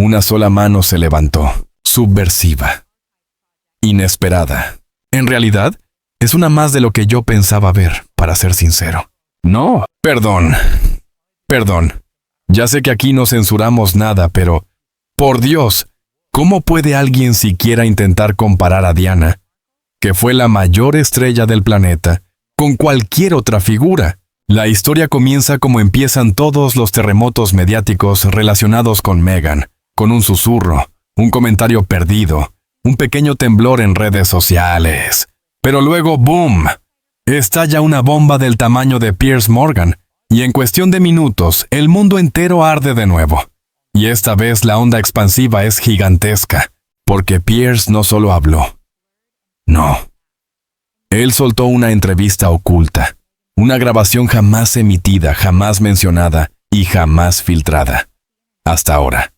Una sola mano se levantó, subversiva, inesperada. En realidad, es una más de lo que yo pensaba ver, para ser sincero. No, perdón. Ya sé que aquí no censuramos nada, pero, por Dios, ¿cómo puede alguien siquiera intentar comparar a Diana, que fue la mayor estrella del planeta, con cualquier otra figura? La historia comienza como empiezan todos los terremotos mediáticos relacionados con Meghan, con un susurro, un comentario perdido, un pequeño temblor en redes sociales. Pero luego, ¡boom!, estalla una bomba del tamaño de Piers Morgan, y en cuestión de minutos, el mundo entero arde de nuevo. Y esta vez la onda expansiva es gigantesca, porque Piers no solo habló. No. Él soltó una entrevista oculta, una grabación jamás emitida, jamás mencionada y jamás filtrada. Hasta ahora.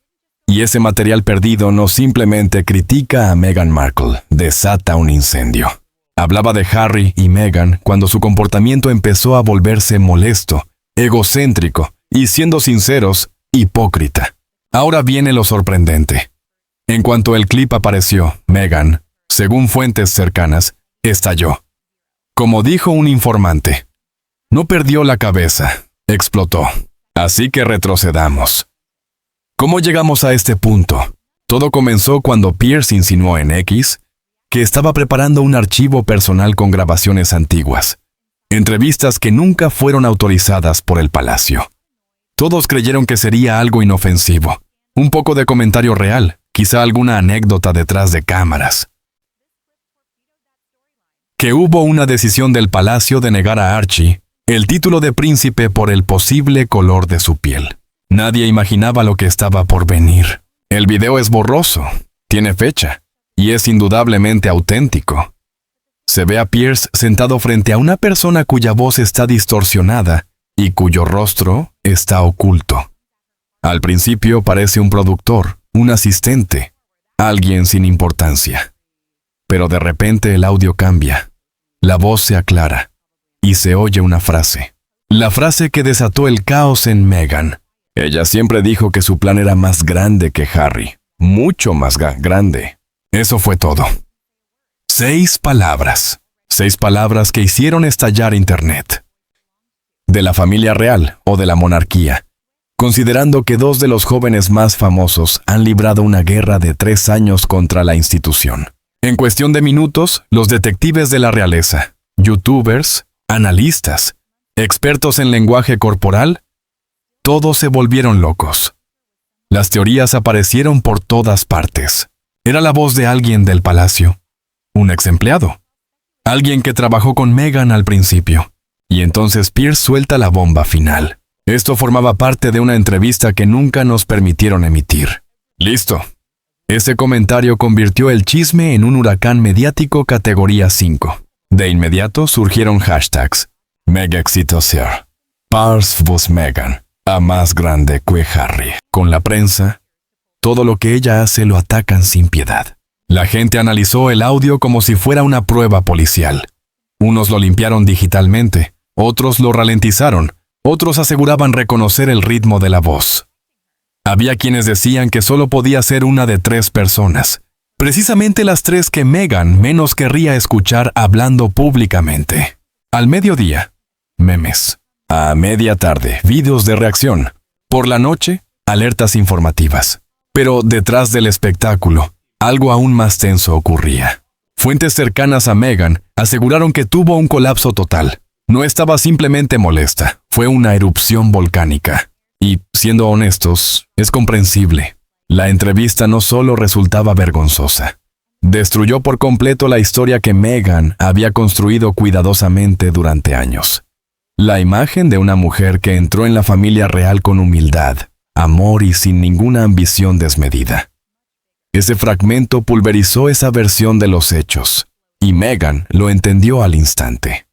Y ese material perdido no simplemente critica a Meghan Markle, desata un incendio. Hablaba de Harry y Meghan cuando su comportamiento empezó a volverse molesto, egocéntrico y, siendo sinceros, hipócrita. Ahora viene lo sorprendente. En cuanto el clip apareció, Meghan, según fuentes cercanas, estalló. Como dijo un informante, no perdió la cabeza, explotó. Así que retrocedamos. ¿Cómo llegamos a este punto? Todo comenzó cuando Piers insinuó en X que estaba preparando un archivo personal con grabaciones antiguas, entrevistas que nunca fueron autorizadas por el palacio. Todos creyeron que sería algo inofensivo, un poco de comentario real, quizá alguna anécdota detrás de cámaras. Que hubo una decisión del palacio de negar a Archie el título de príncipe por el posible color de su piel. Nadie imaginaba lo que estaba por venir. El video es borroso, tiene fecha, y es indudablemente auténtico. Se ve a Piers sentado frente a una persona cuya voz está distorsionada y cuyo rostro está oculto. Al principio parece un productor, un asistente, alguien sin importancia. Pero de repente el audio cambia, la voz se aclara y se oye una frase. La frase que desató el caos en Meghan. Ella siempre dijo que su plan era más grande que Harry, mucho más grande. Eso fue todo. 6 palabras. 6 palabras que hicieron estallar Internet. De la familia real o de la monarquía, considerando que 2 de los jóvenes más famosos han librado una guerra de 3 años contra la institución. En cuestión de minutos, los detectives de la realeza, youtubers, analistas, expertos en lenguaje corporal, todos se volvieron locos. Las teorías aparecieron por todas partes. Era la voz de alguien del palacio, un ex empleado, alguien que trabajó con Meghan al principio, y entonces Piers suelta la bomba final. Esto formaba parte de una entrevista que nunca nos permitieron emitir. Listo. Ese comentario convirtió el chisme en un huracán mediático categoría 5. De inmediato surgieron hashtags. Mega exitoser. Pars vos Meghan. A más grande que Harry. Con la prensa, todo lo que ella hace lo atacan sin piedad. La gente analizó el audio como si fuera una prueba policial. Unos lo limpiaron digitalmente, otros lo ralentizaron, otros aseguraban reconocer el ritmo de la voz. Había quienes decían que solo podía ser una de 3 personas, precisamente las 3 que Meghan menos querría escuchar hablando públicamente. Al mediodía, memes. A media tarde, videos de reacción. Por la noche, alertas informativas. Pero detrás del espectáculo, algo aún más tenso ocurría. Fuentes cercanas a Meghan aseguraron que tuvo un colapso total. No estaba simplemente molesta, fue una erupción volcánica. Y, siendo honestos, es comprensible. La entrevista no solo resultaba vergonzosa. Destruyó por completo la historia que Meghan había construido cuidadosamente durante años. La imagen de una mujer que entró en la familia real con humildad, amor y sin ninguna ambición desmedida. Ese fragmento pulverizó esa versión de los hechos, y Meghan lo entendió al instante.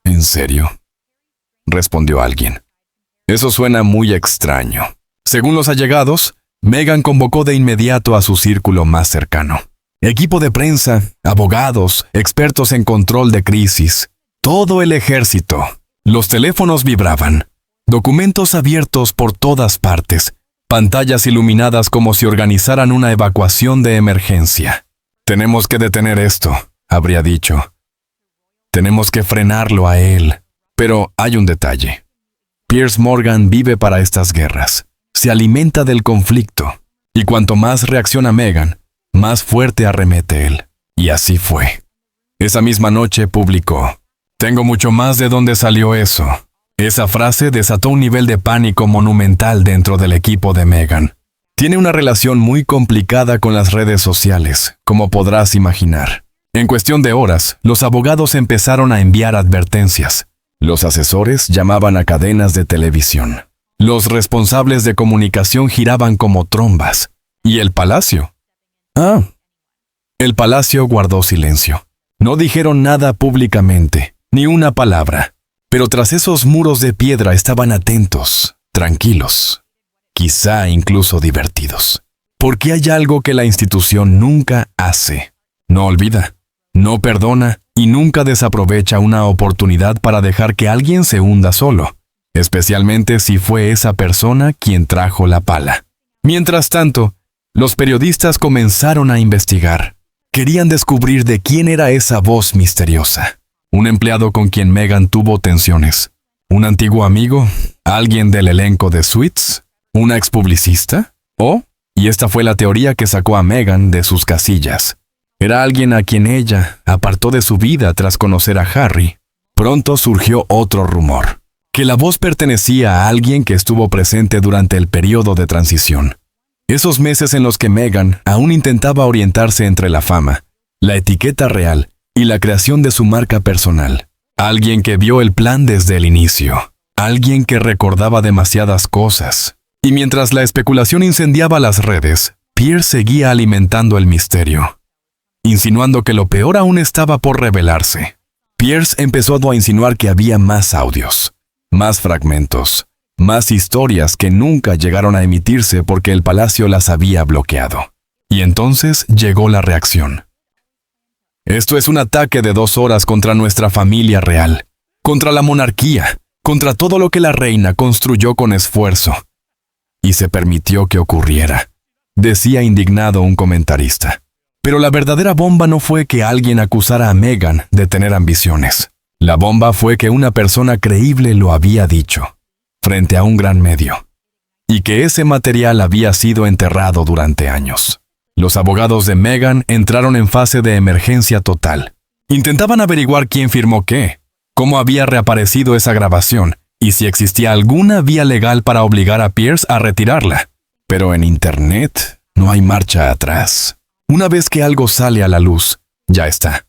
¿En serio?, respondió alguien. Eso suena muy extraño. Según los allegados, Meghan convocó de inmediato a su círculo más cercano. Equipo de prensa, abogados, expertos en control de crisis, todo el ejército. Los teléfonos vibraban. Documentos abiertos por todas partes, Pantallas iluminadas como si organizaran una evacuación de emergencia. Tenemos que detener esto, habría dicho. Tenemos que frenarlo a él. Pero hay un detalle. Piers Morgan vive para estas guerras. Se alimenta del conflicto. Y cuanto más reacciona Meghan, más fuerte arremete él. Y así fue. Esa misma noche publicó: «Tengo mucho más de dónde salió eso». Esa frase desató un nivel de pánico monumental dentro del equipo de Meghan. Tiene una relación muy complicada con las redes sociales, como podrás imaginar. En cuestión de horas, los abogados empezaron a enviar advertencias. Los asesores llamaban a cadenas de televisión. Los responsables de comunicación giraban como trombas. ¿Y el palacio? El palacio guardó silencio. No dijeron nada públicamente, ni una palabra. Pero tras esos muros de piedra estaban atentos, tranquilos, quizá incluso divertidos. Porque hay algo que la institución nunca hace. No olvida, no perdona y nunca desaprovecha una oportunidad para dejar que alguien se hunda solo, especialmente si fue esa persona quien trajo la pala. Mientras tanto, los periodistas comenzaron a investigar. Querían descubrir de quién era esa voz misteriosa. Un empleado con quien Meghan tuvo tensiones. ¿Un antiguo amigo? ¿Alguien del elenco de Suits? ¿Una expublicista? Y esta fue la teoría que sacó a Meghan de sus casillas. Era alguien a quien ella apartó de su vida tras conocer a Harry. Pronto surgió otro rumor, que la voz pertenecía a alguien que estuvo presente durante el periodo de transición. Esos meses en los que Meghan aún intentaba orientarse entre la fama, la etiqueta real y la creación de su marca personal. Alguien que vio el plan desde el inicio. Alguien que recordaba demasiadas cosas. Y mientras la especulación incendiaba las redes, Piers seguía alimentando el misterio, insinuando que lo peor aún estaba por revelarse. Piers empezó a insinuar que había más audios, más fragmentos, más historias que nunca llegaron a emitirse porque el palacio las había bloqueado. Y entonces llegó la reacción. Esto es un ataque de 2 horas contra nuestra familia real, contra la monarquía, contra todo lo que la reina construyó con esfuerzo. Y se permitió que ocurriera, decía indignado un comentarista. Pero la verdadera bomba no fue que alguien acusara a Meghan de tener ambiciones. La bomba fue que una persona creíble lo había dicho, frente a un gran medio, y que ese material había sido enterrado durante años. Los abogados de Meghan entraron en fase de emergencia total. Intentaban averiguar quién firmó qué, cómo había reaparecido esa grabación y si existía alguna vía legal para obligar a Piers a retirarla. Pero en Internet no hay marcha atrás. Una vez que algo sale a la luz, ya está.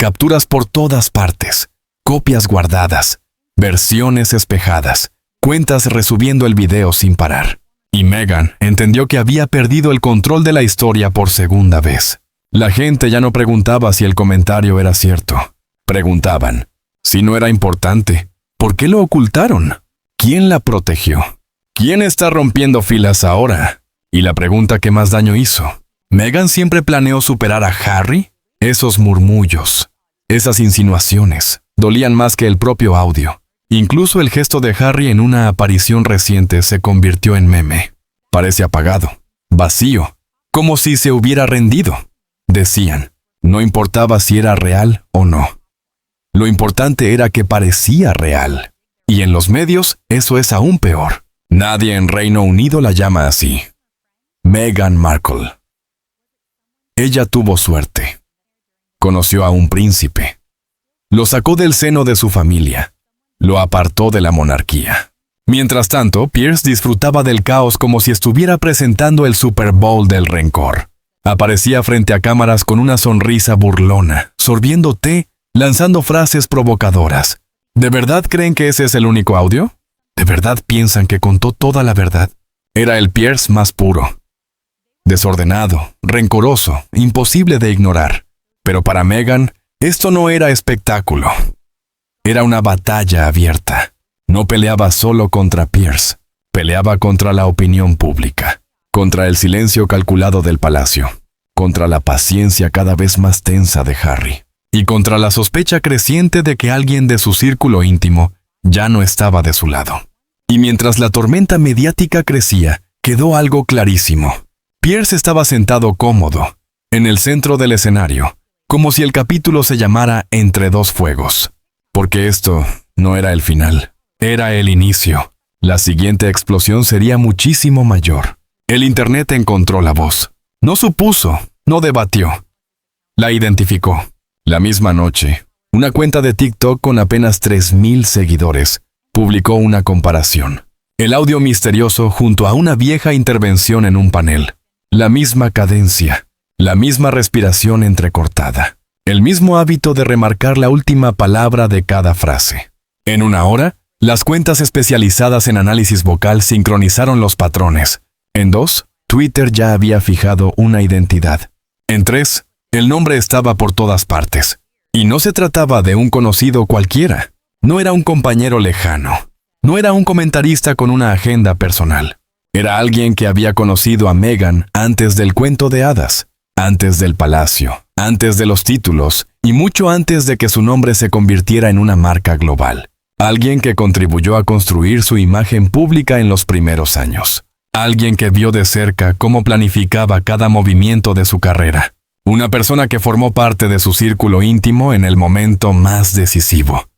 Capturas por todas partes, copias guardadas, versiones espejadas, cuentas resubiendo el video sin parar. Y Meghan entendió que había perdido el control de la historia por segunda vez. La gente ya no preguntaba si el comentario era cierto. Preguntaban, si no era importante, ¿por qué lo ocultaron? ¿Quién la protegió? ¿Quién está rompiendo filas ahora? Y la pregunta que más daño hizo, ¿Meghan siempre planeó superar a Harry? Esos murmullos, esas insinuaciones, dolían más que el propio audio. Incluso el gesto de Harry en una aparición reciente se convirtió en meme. Parece apagado, vacío, como si se hubiera rendido. Decían, no importaba si era real o no. Lo importante era que parecía real. Y en los medios eso es aún peor. Nadie en Reino Unido la llama así. Meghan Markle. Ella tuvo suerte. Conoció a un príncipe. Lo sacó del seno de su familia. Lo apartó de la monarquía. Mientras tanto, Piers disfrutaba del caos como si estuviera presentando el Super Bowl del rencor. Aparecía frente a cámaras con una sonrisa burlona, sorbiendo té, lanzando frases provocadoras. ¿De verdad creen que ese es el único audio? ¿De verdad piensan que contó toda la verdad? Era el Piers más puro. Desordenado, rencoroso, imposible de ignorar. Pero para Meghan, esto no era espectáculo. Era una batalla abierta. No peleaba solo contra Piers, peleaba contra la opinión pública, contra el silencio calculado del palacio, contra la paciencia cada vez más tensa de Harry, y contra la sospecha creciente de que alguien de su círculo íntimo ya no estaba de su lado. Y mientras la tormenta mediática crecía, quedó algo clarísimo. Pierce estaba sentado cómodo, en el centro del escenario, como si el capítulo se llamara Entre dos fuegos. Porque esto no era el final, era el inicio. La siguiente explosión sería muchísimo mayor. El Internet encontró la voz. No supuso, no debatió. La identificó. La misma noche, una cuenta de TikTok con apenas 3,000 seguidores publicó una comparación. El audio misterioso junto a una vieja intervención en un panel. La misma cadencia, la misma respiración entrecortada. El mismo hábito de remarcar la última palabra de cada frase. En una hora, las cuentas especializadas en análisis vocal sincronizaron los patrones. En 2, Twitter ya había fijado una identidad. En 3, el nombre estaba por todas partes. Y no se trataba de un conocido cualquiera. No era un compañero lejano. No era un comentarista con una agenda personal. Era alguien que había conocido a Meghan antes del cuento de hadas, antes del palacio, antes de los títulos y mucho antes de que su nombre se convirtiera en una marca global. Alguien que contribuyó a construir su imagen pública en los primeros años. Alguien que vio de cerca cómo planificaba cada movimiento de su carrera. Una persona que formó parte de su círculo íntimo en el momento más decisivo.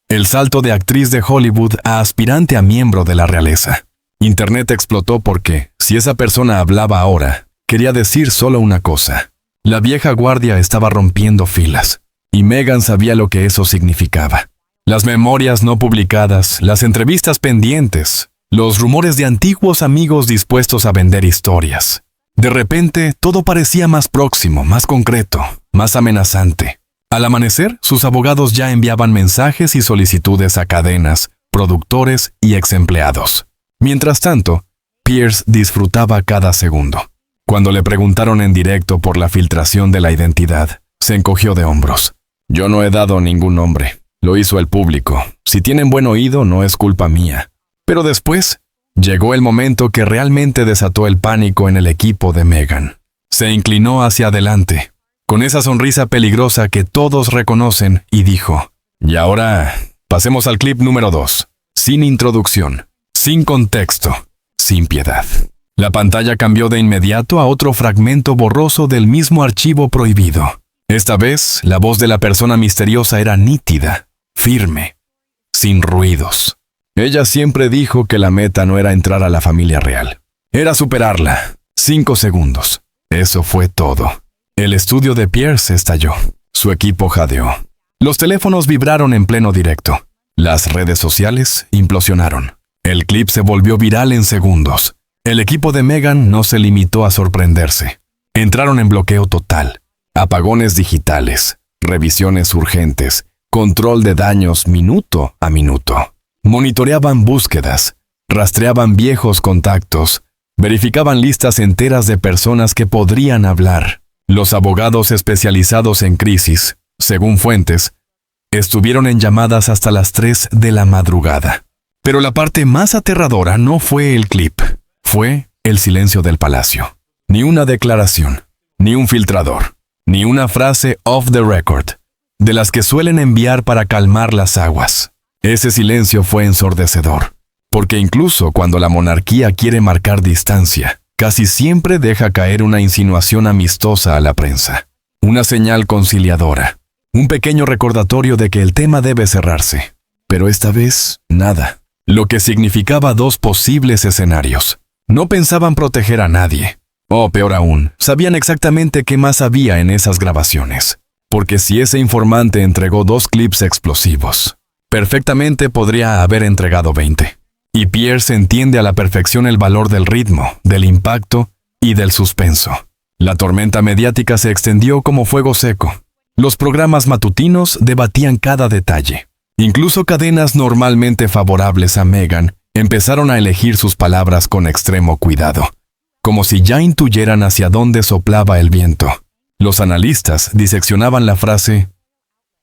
El salto de actriz de Hollywood a aspirante a miembro de la realeza. Internet explotó porque, si esa persona hablaba ahora, quería decir solo una cosa. La vieja guardia estaba rompiendo filas, y Meghan sabía lo que eso significaba. Las memorias no publicadas, las entrevistas pendientes, los rumores de antiguos amigos dispuestos a vender historias. De repente, todo parecía más próximo, más concreto, más amenazante. Al amanecer, sus abogados ya enviaban mensajes y solicitudes a cadenas, productores y exempleados. Mientras tanto, Pierce disfrutaba cada segundo. Cuando le preguntaron en directo por la filtración de la identidad, se encogió de hombros. Yo no he dado ningún nombre. Lo hizo el público. Si tienen buen oído, no es culpa mía. Pero después, llegó el momento que realmente desató el pánico en el equipo de Meghan. Se inclinó hacia adelante, con esa sonrisa peligrosa que todos reconocen, y dijo, y ahora, pasemos al clip número 2. Sin introducción, sin contexto, sin piedad. La pantalla cambió de inmediato a otro fragmento borroso del mismo archivo prohibido. Esta vez, la voz de la persona misteriosa era nítida, firme, sin ruidos. Ella siempre dijo que la meta no era entrar a la familia real. Era superarla. 5 segundos. Eso fue todo. El estudio de Pierce estalló. Su equipo jadeó. Los teléfonos vibraron en pleno directo. Las redes sociales implosionaron. El clip se volvió viral en segundos. El equipo de Meghan no se limitó a sorprenderse. Entraron en bloqueo total. Apagones digitales, revisiones urgentes, control de daños minuto a minuto. Monitoreaban búsquedas, rastreaban viejos contactos, verificaban listas enteras de personas que podrían hablar. Los abogados especializados en crisis, según fuentes, estuvieron en llamadas hasta las 3 de la madrugada. Pero la parte más aterradora no fue el clip, fue el silencio del palacio. Ni una declaración, ni un filtrador, ni una frase off the record, de las que suelen enviar para calmar las aguas. Ese silencio fue ensordecedor, porque incluso cuando la monarquía quiere marcar distancia, casi siempre deja caer una insinuación amistosa a la prensa, una señal conciliadora, un pequeño recordatorio de que el tema debe cerrarse. Pero esta vez, nada. Lo que significaba 2 posibles escenarios. No pensaban proteger a nadie. O peor aún, sabían exactamente qué más había en esas grabaciones. Porque si ese informante entregó 2 clips explosivos, perfectamente podría haber entregado 20. Y Pierce entiende a la perfección el valor del ritmo, del impacto y del suspenso. La tormenta mediática se extendió como fuego seco. Los programas matutinos debatían cada detalle. Incluso cadenas normalmente favorables a Meghan empezaron a elegir sus palabras con extremo cuidado, como si ya intuyeran hacia dónde soplaba el viento. Los analistas diseccionaban la frase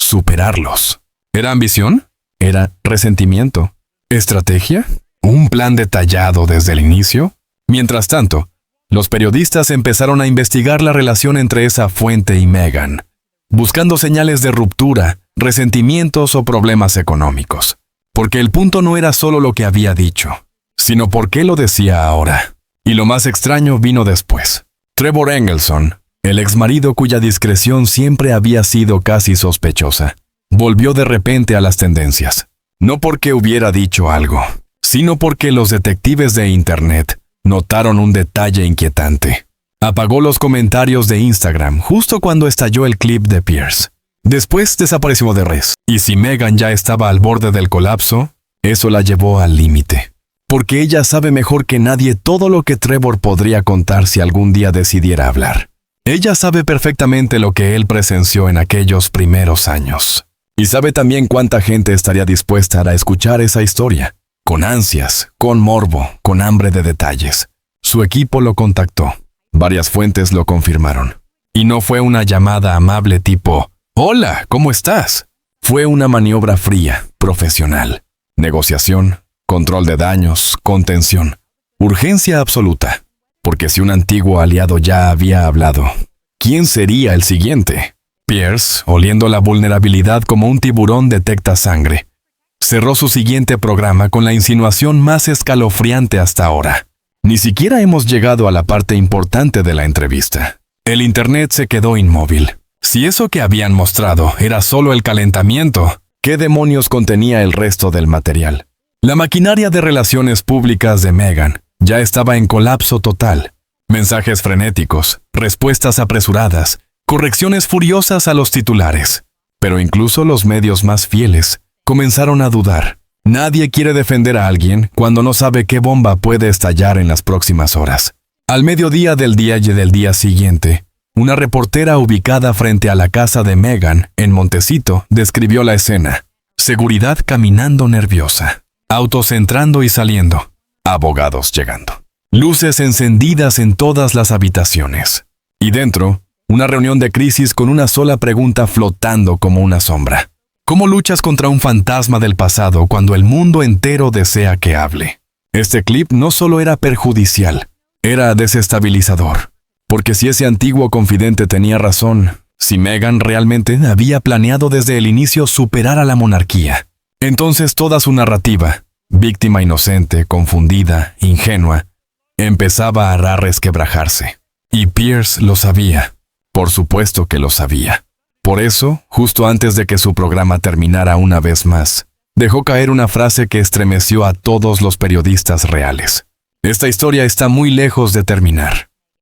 «superarlos». ¿Era ambición? ¿Era resentimiento? ¿Estrategia? ¿Un plan detallado desde el inicio? Mientras tanto, los periodistas empezaron a investigar la relación entre esa fuente y Meghan, buscando señales de ruptura, resentimientos o problemas económicos. Porque el punto no era solo lo que había dicho, sino por qué lo decía ahora. Y lo más extraño vino después. Trevor Engelson, el exmarido cuya discreción siempre había sido casi sospechosa, volvió de repente a las tendencias. No porque hubiera dicho algo, sino porque los detectives de Internet notaron un detalle inquietante. Apagó los comentarios de Instagram justo cuando estalló el clip de Pierce. Después desapareció de redes. Y si Meghan ya estaba al borde del colapso, eso la llevó al límite. Porque ella sabe mejor que nadie todo lo que Trevor podría contar si algún día decidiera hablar. Ella sabe perfectamente lo que él presenció en aquellos primeros años. Y sabe también cuánta gente estaría dispuesta a escuchar esa historia. Con ansias, con morbo, con hambre de detalles. Su equipo lo contactó. Varias fuentes lo confirmaron. Y no fue una llamada amable tipo, «Hola, ¿cómo estás?». Fue una maniobra fría, profesional. Negociación, control de daños, contención. Urgencia absoluta. Porque si un antiguo aliado ya había hablado, ¿quién sería el siguiente? Pierce, oliendo la vulnerabilidad como un tiburón detecta sangre, cerró su siguiente programa con la insinuación más escalofriante hasta ahora. Ni siquiera hemos llegado a la parte importante de la entrevista. El Internet se quedó inmóvil. Si eso que habían mostrado era solo el calentamiento, ¿qué demonios contenía el resto del material? La maquinaria de relaciones públicas de Meghan ya estaba en colapso total. Mensajes frenéticos, respuestas apresuradas, correcciones furiosas a los titulares. Pero incluso los medios más fieles comenzaron a dudar. Nadie quiere defender a alguien cuando no sabe qué bomba puede estallar en las próximas horas. Al mediodía del día siguiente, una reportera ubicada frente a la casa de Meghan, en Montecito, describió la escena. Seguridad caminando nerviosa. Autos entrando y saliendo. Abogados llegando. Luces encendidas en todas las habitaciones. Y dentro, una reunión de crisis con una sola pregunta flotando como una sombra. ¿Cómo luchas contra un fantasma del pasado cuando el mundo entero desea que hable? Este clip no solo era perjudicial, era desestabilizador. Porque si ese antiguo confidente tenía razón, si Meghan realmente había planeado desde el inicio superar a la monarquía, entonces toda su narrativa, víctima inocente, confundida, ingenua, empezaba a resquebrajarse. Y Pierce lo sabía. Por supuesto que lo sabía. Por eso, justo antes de que su programa terminara una vez más, dejó caer una frase que estremeció a todos los periodistas reales. Esta historia está muy lejos de terminar.